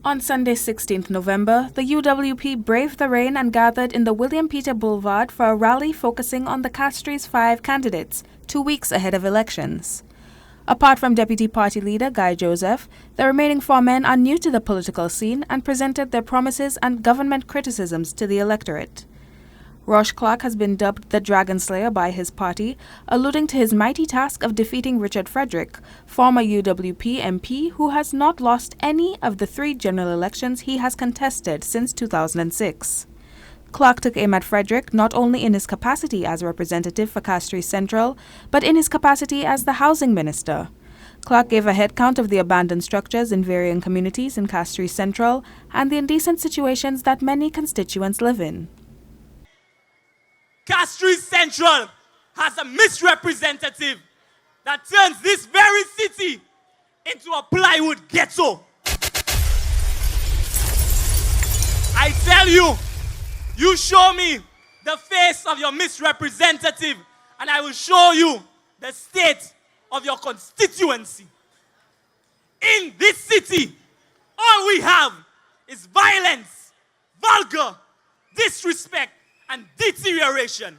On Sunday, 16th November, the UWP braved the rain and gathered in the William Peter Boulevard for a rally focusing on the Castries' 5 candidates, 2 weeks ahead of elections. Apart from Deputy Party Leader Guy Joseph, the remaining 4 men are new to the political scene and presented their promises and government criticisms to the electorate. Roche Clark has been dubbed the Dragon Slayer by his party, alluding to his mighty task of defeating Richard Frederick, former UWP MP who has not lost any of the 3 general elections he has contested since 2006. Clark took aim at Frederick not only in his capacity as representative for Castries Central, but in his capacity as the housing minister. Clark gave a head count of the abandoned structures in varying communities in Castries Central and the indecent situations that many constituents live in. Castries Central has a misrepresentative that turns this very city into a plywood ghetto. I tell you, you show me the face of your misrepresentative and I will show you the state of your constituency. In this city, all we have is violence, vulgar, disrespect, and deterioration.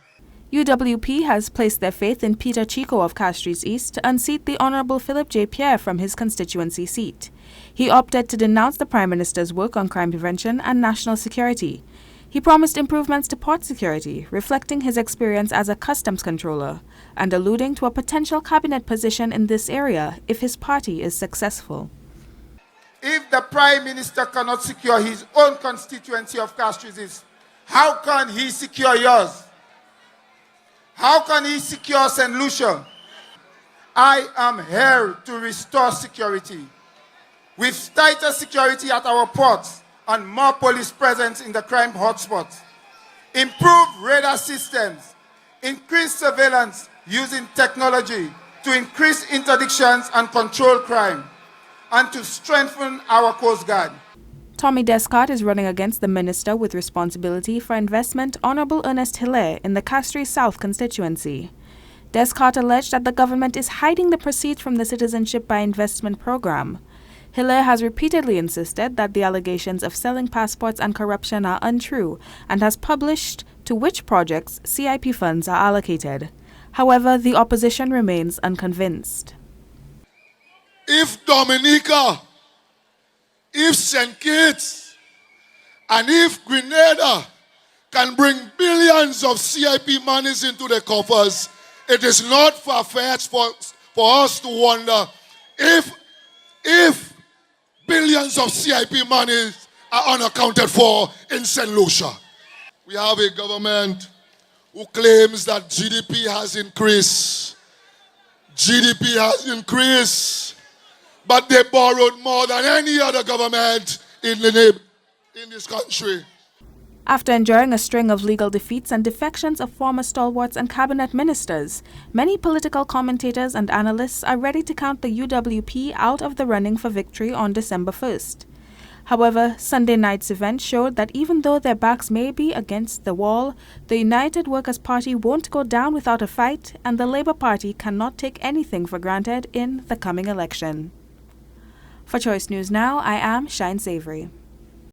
UWP has placed their faith in Peter Chico of Castries East to unseat the Honourable Philip J. Pierre from his constituency seat. He opted to denounce the Prime Minister's work on crime prevention and national security. He promised improvements to port security, reflecting his experience as a customs controller, and alluding to a potential cabinet position in this area if his party is successful. If the Prime Minister cannot secure his own constituency of Castries East, how can he secure yours? How can he secure St. Lucia? I am here to restore security. With tighter security at our ports and more police presence in the crime hotspots, improved radar systems, increased surveillance using technology to increase interdictions and control crime, and to strengthen our Coast Guard. Tommy Descott is running against the minister with responsibility for investment, Honourable Ernest Hilaire, in the Castries South constituency. Descott alleged that the government is hiding the proceeds from the Citizenship by Investment program. Hilaire has repeatedly insisted that the allegations of selling passports and corruption are untrue and has published to which projects CIP funds are allocated. However, the opposition remains unconvinced. If Dominica, if St. Kitts, and if Grenada can bring billions of CIP monies into the coffers, it is not far-fetched for us to wonder if billions of CIP monies are unaccounted for in St. Lucia. We have a government who claims that GDP has increased. GDP has increased, but they borrowed more than any other government in this country. After enduring a string of legal defeats and defections of former stalwarts and cabinet ministers, many political commentators and analysts are ready to count the UWP out of the running for victory on December 1st. However, Sunday night's event showed that even though their backs may be against the wall, the United Workers' Party won't go down without a fight, and the Labour Party cannot take anything for granted in the coming election. For Choice News Now, I am Shyne Savory.